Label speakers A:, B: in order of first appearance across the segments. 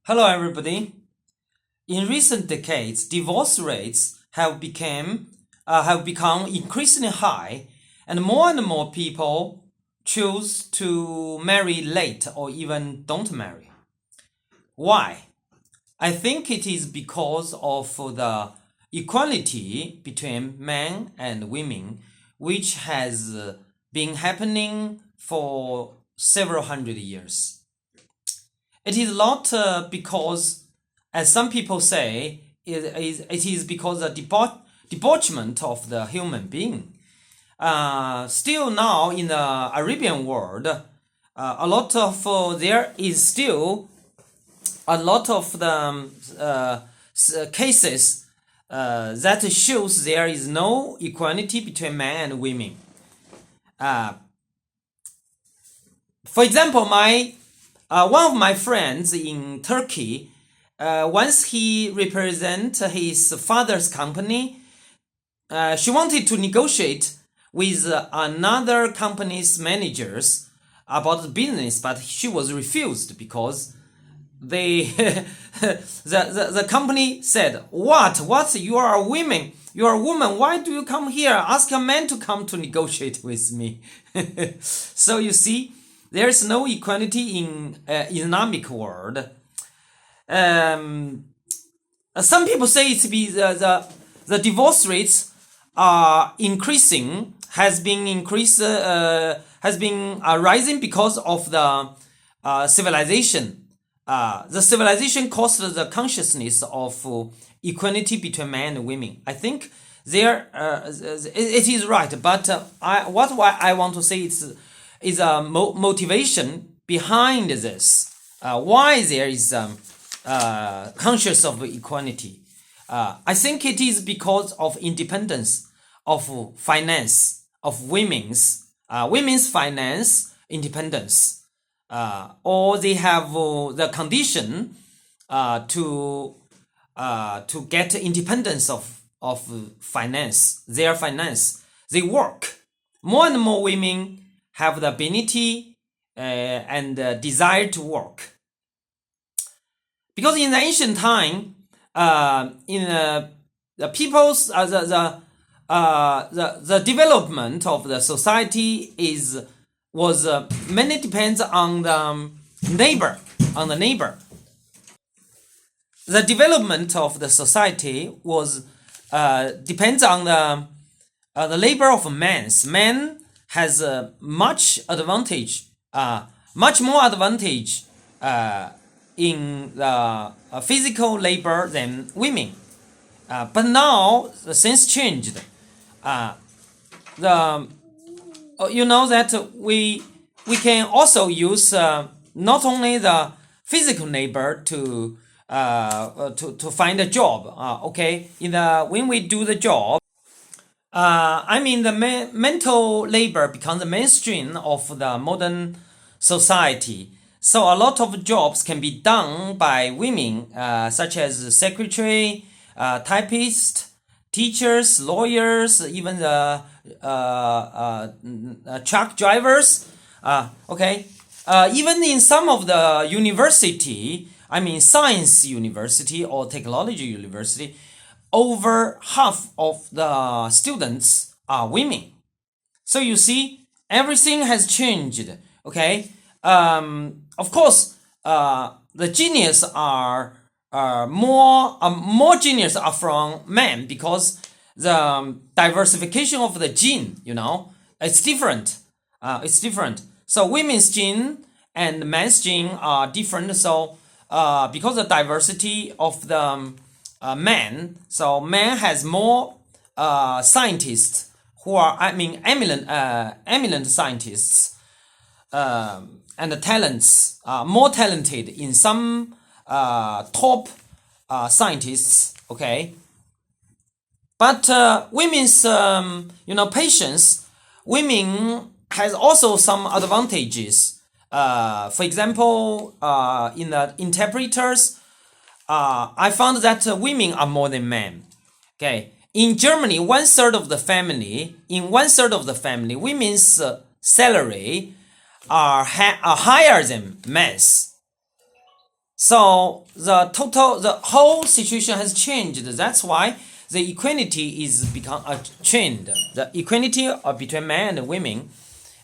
A: Hello, everybody. In recent decades, divorce rates have become increasingly high, and more people choose to marry late or even don't marry. Why? I think it is because of the equality between men and women, which has been happening for several hundred years. It is not because, as some people say, it is because of debauchement of the human being. Still now in the Arabian world, there is still a lot of the cases that shows there is no equality between men and women. For example, one of my friends in Turkey, once he represent his father's company, she wanted to negotiate with another company's managers about the business, but she was refused because they the company said, what you are a woman, why do you come here? Ask a man to come to negotiate with me. So you see, there is no equality in Islamic world. Some people say it's be the divorce rates are increasing, has been rising because of the civilization. The civilization caused the consciousness of equality between men and women. I think it is right, but what I want to say is a motivation behind this. Why there is conscious of equality? I think it is because of independence of finance of women's finance independence. Or they have the condition to get independence of their finance. They work. More and more women have the ability and desire to work. Because in the ancient time, in the people's the development of the society was mainly depends on the neighbor. The development of the society was depends on the labor of men. Man has much more advantage in the physical labor than women. But now the things changed. You know that we can also use not only the physical labor to find a job. Okay, when we do the job, the mental labor becomes the mainstream of the modern society. So a lot of jobs can be done by women, such as secretary, typist, teachers, lawyers, even the truck drivers. Even in some of the university, science university or technology university, over half of the students are women. So you see, everything has changed. Okay, of course, the genius are more genius are from men because the diversification of the gene, it's different. So women's gene and men's gene are different. So because the diversity of the men, so man has more scientists who are eminent scientists and the talents, more talented in some top scientists. Okay, but women's patience, women has also some advantages. For example, in the interpreters, I found that women are more than men. Okay, in Germany, one third of the family, women's salary are higher than men's. So the whole situation has changed. That's why the equality is become a trend. The equality between men and women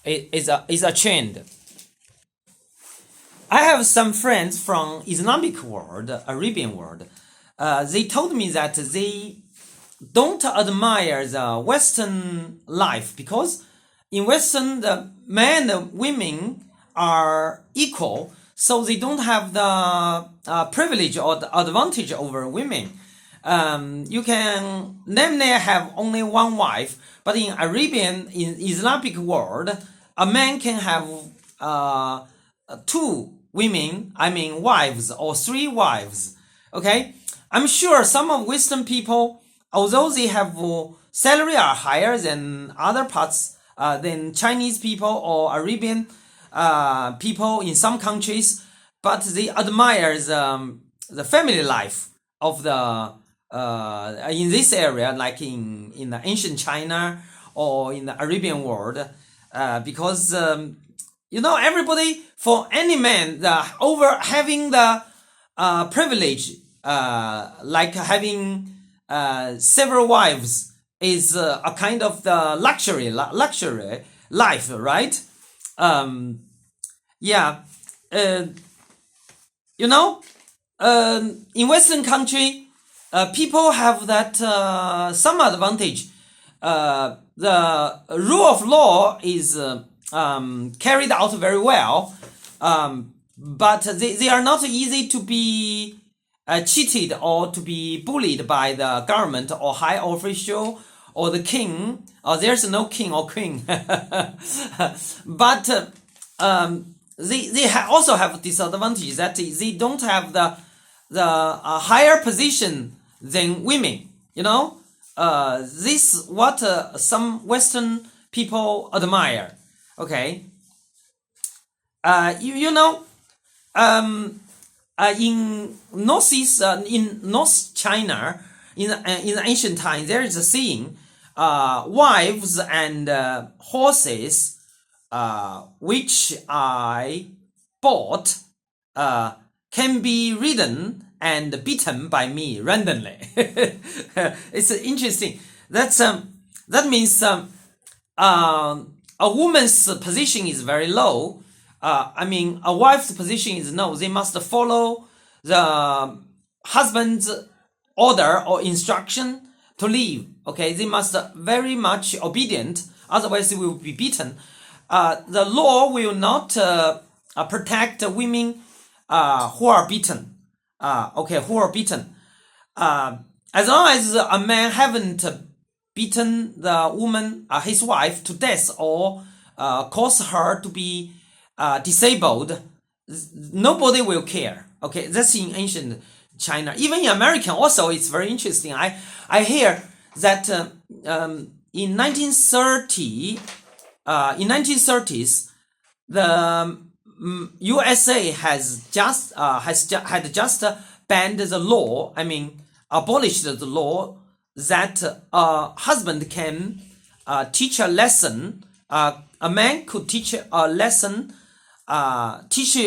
A: is a trend. I have some friends from Islamic world, Arabian world. They told me that they don't admire the Western life because in Western the men and women are equal, so they don't have the privilege or the advantage over women. You can namely have only one wife, but in Islamic world, a man can have two women, I mean wives or three wives. Okay, I'm sure some of Western people, although they have salary are higher than other parts than Chinese people or Arabian people in some countries, but they admire the family life of the in this area, like in the ancient China or in the Arabian world, because everybody, for any man, the over having the privilege, like having several wives, is a kind of the luxury life, right? Yeah, uh, you know, in Western country, people have that some advantage. The rule of law is carried out very well, but they are not easy to be cheated or to be bullied by the government or high official or the king. There's no king or queen, but they also have disadvantage that they don't have the higher position than women. This what some Western people admire. Okay, in northeast, in North China, in ancient times, there is a saying, wives and horses, which I bought, can be ridden and beaten by me randomly. It's interesting. That means a woman's position is very low. A wife's position is low. They must follow the husband's order or instruction to leave. Okay, they must very much obedient. Otherwise, they will be beaten. The law will not protect women who are beaten. Who are beaten. As long as a man haven't beaten the woman, his wife, to death or cause her to be disabled, nobody will care. Okay, that's in ancient China. Even in America also, it's very interesting. I hear that in 1930s, the USA had just banned the law. Abolished the law that a husband can teach a lesson. A man could teach a lesson, teach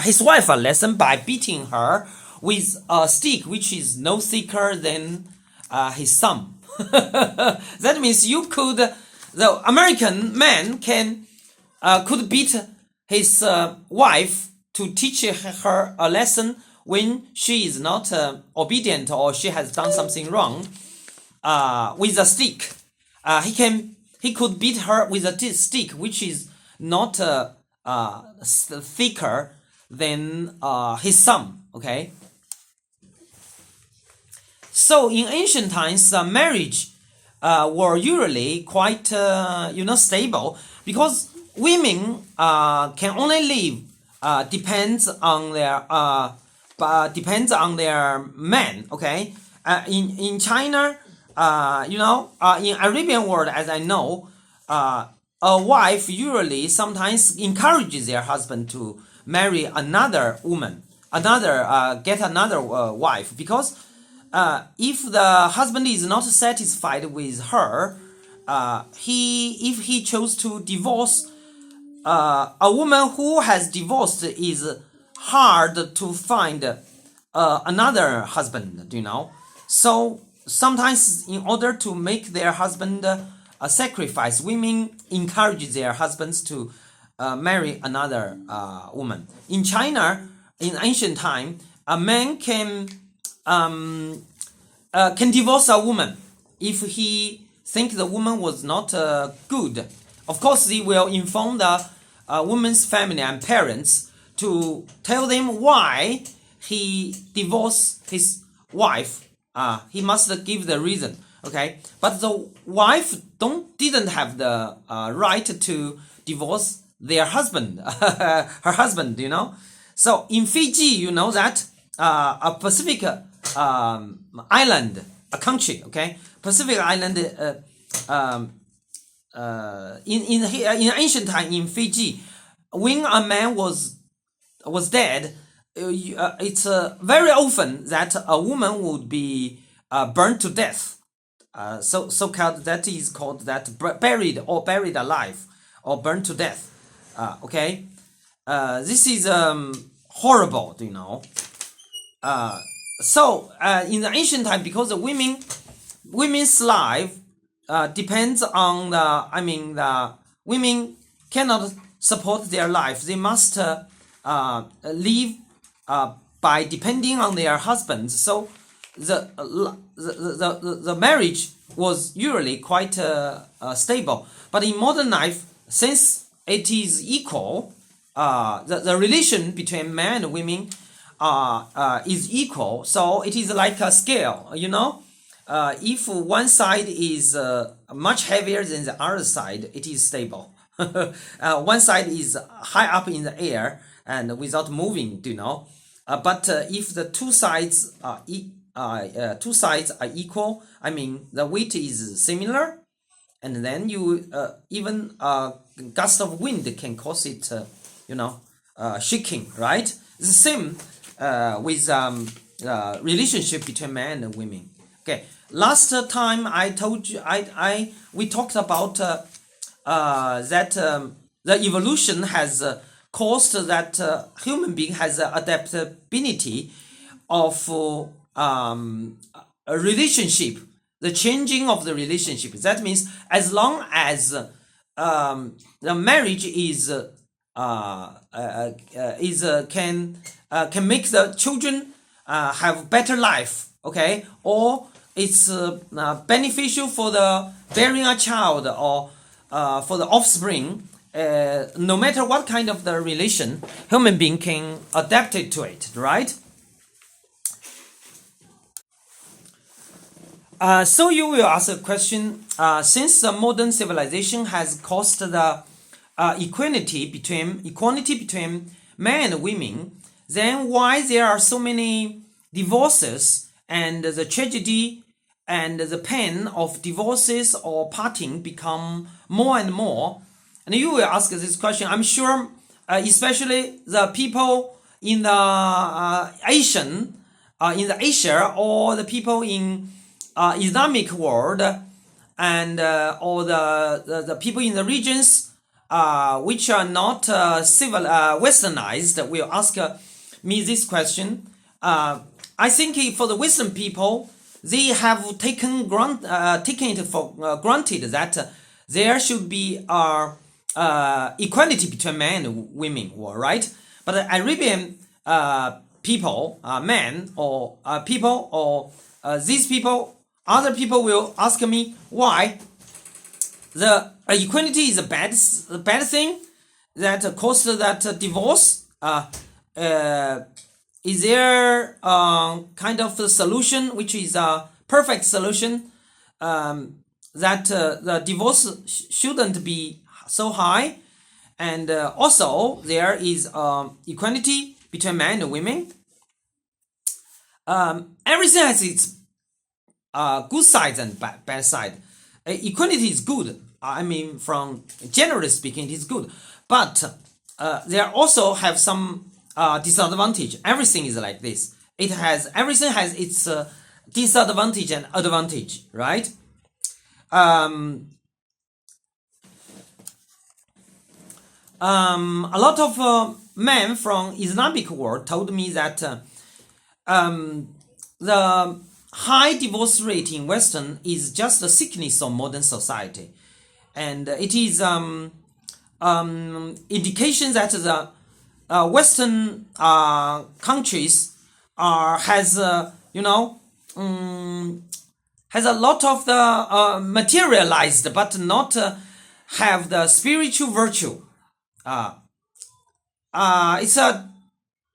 A: his wife a lesson by beating her with a stick which is no thicker than his thumb. That means the American man could beat his wife to teach her a lesson when she is not obedient or she has done something wrong, with a stick. He could beat her with a stick which is not thicker than his thumb. Okay. So in ancient times, marriage were usually quite stable, because women can only live depends on their man. Okay, in China, in Arabian world, as I know, a wife usually sometimes encourages their husband to marry another woman, get another wife, because if the husband is not satisfied with her, if he chose to divorce, a woman who has divorced is hard to find another husband, So sometimes, in order to make their husband a sacrifice, women encourage their husbands to marry another woman. In China, in ancient time, a man can divorce a woman if he think the woman was not good. Of course, he will inform the woman's family and parents to tell them why he divorced his wife. He must give the reason. Okay, but the wife didn't have the right to divorce their husband, her husband. So in Fiji, that a Pacific island, a country. Okay, Pacific island. In ancient time in Fiji, when a man was dead, it's very often that a woman would be burned to death. So-called, that is called that buried alive or burned to death. Okay, this is horrible, So in the ancient time, because the women's life depends on the women cannot support their life. They must live by depending on their husbands. So the marriage was usually quite stable. But in modern life, since it is equal, the relation between men and women is equal. So it is like a scale, if one side is much heavier than the other side, it is stable. One side is high up in the air and without moving, but if the two sides are equal, the weight is similar, and then you even a gust of wind can cause it, shaking, right? It's the same with relationship between men and women. Okay, last time I told you, we talked about that the evolution has caused that human being has adaptability of a relationship, the changing of the relationship. That means as long as the marriage can make the children have better life, okay, or it's beneficial for the bearing a child or for the offspring. No matter what kind of the relation, human being can adapt it to it, right? So you will ask a question, since the modern civilization has caused the equality between men and women, then why there are so many divorces and the tragedy and the pain of divorces or parting become more and more? And you will ask this question, I'm sure, especially the people in the Asia, or the people in Islamic world, and or the people in the regions which are not westernized will ask me this question. I think for the Western people, they have taken it for granted that there should be equality between men and women, right? But Arabian people, men or people, or these people, other people will ask me why the equality is a bad thing that caused that divorce. Is there kind of a solution which is a perfect solution, that the divorce shouldn't be so high, and also there is equality between men and women? Everything has its good sides and bad side. Equality is good. From generally speaking, it is good, but there also have some disadvantage. Everything is like this. Everything has its disadvantage and advantage, right? A lot of man from Islamic world told me that the high divorce rate in Western is just a sickness of modern society, and it is indication that the Western countries has has a lot of the materialized, but not have the spiritual virtue. It's a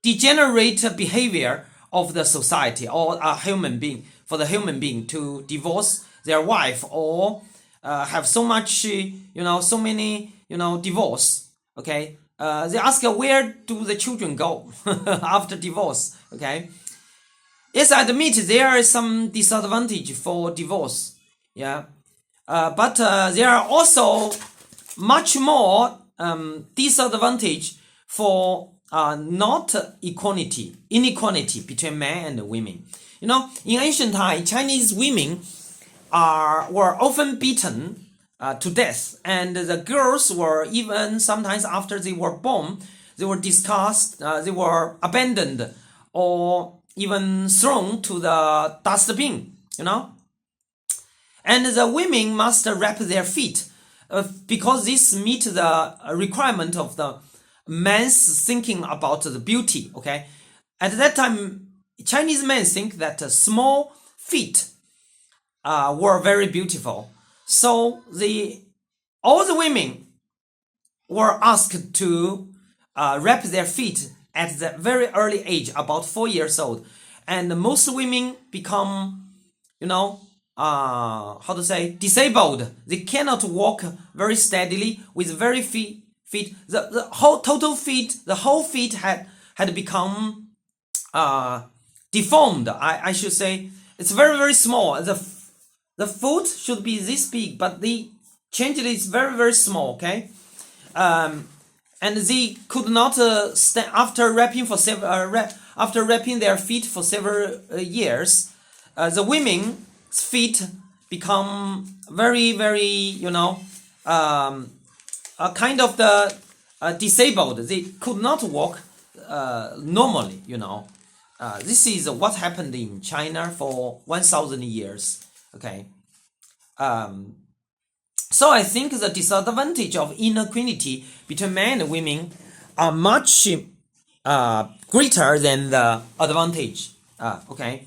A: degenerate behavior of the society or a human being, for the human being to divorce their wife or have so much, so many, divorce. Okay, they ask where do the children go after divorce. Okay, yes, I admit there is some disadvantage for divorce. Yeah, but there are also much more disadvantage for not inequality between men and women. In ancient time, Chinese women were often beaten to death, and the girls were, even sometimes after they were born, they were discussed, they were abandoned or even thrown to the dustbin. And the women must wrap their feet because this meet the requirement of the man's thinking about the beauty. Okay, at that time, Chinese men think that small feet were very beautiful, so all the women were asked to wrap their feet at the very early age, about 4 years old, and most women become, disabled. They cannot walk very steadily with very feet. The whole feet had become deformed. I should say it's very, very small. The foot should be this big, but they changed it. It's very, very small. Okay, and they could not stand after wrapping their feet for several years. The women's feet become very, very, kind of the disabled. They could not walk normally. This is what happened in China for 1,000 years. Okay. So I think the disadvantage of inequality between men and women are much greater than the advantage. Okay.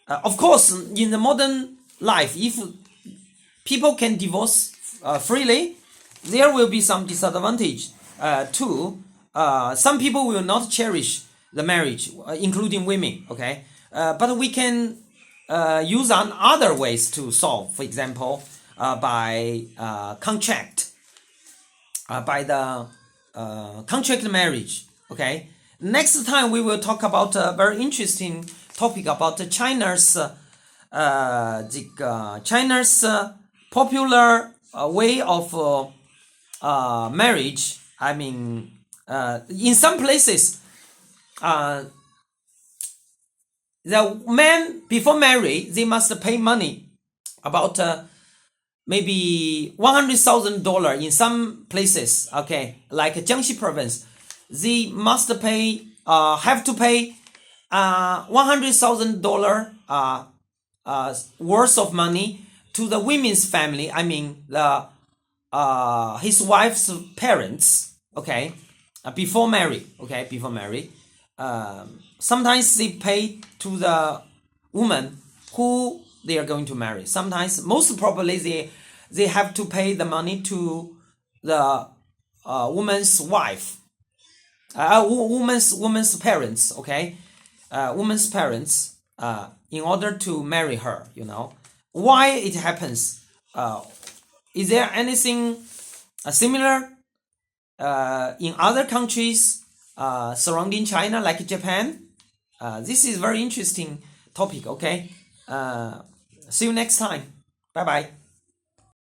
A: Of course, in the modern life, if people can divorce freely, there will be some disadvantage too. Some people will not cherish the marriage, including women. Okay, but we can use other ways to solve. For example, by contract, by the contract marriage. Okay. Next time we will talk about a very interesting topic about China's China's popular way of marriage. I mean, in some places, the men before marry they must pay money about maybe $100,000 in some places. Okay, like Jiangxi province, they must pay have to pay $100,000 worth of money to the women's family. I mean the his wife's parents. Okay, before marry. Okay, before marry. Sometimes they pay to the woman who they are going to marry. Sometimes, most probably, they have to pay the money to the woman's wife, woman's parents. Okay, woman's parents, in order to marry her. Why it happens? Is there anything similar in other countries surrounding China, like Japan? This is very interesting topic. Okay, see you next time. Bye bye.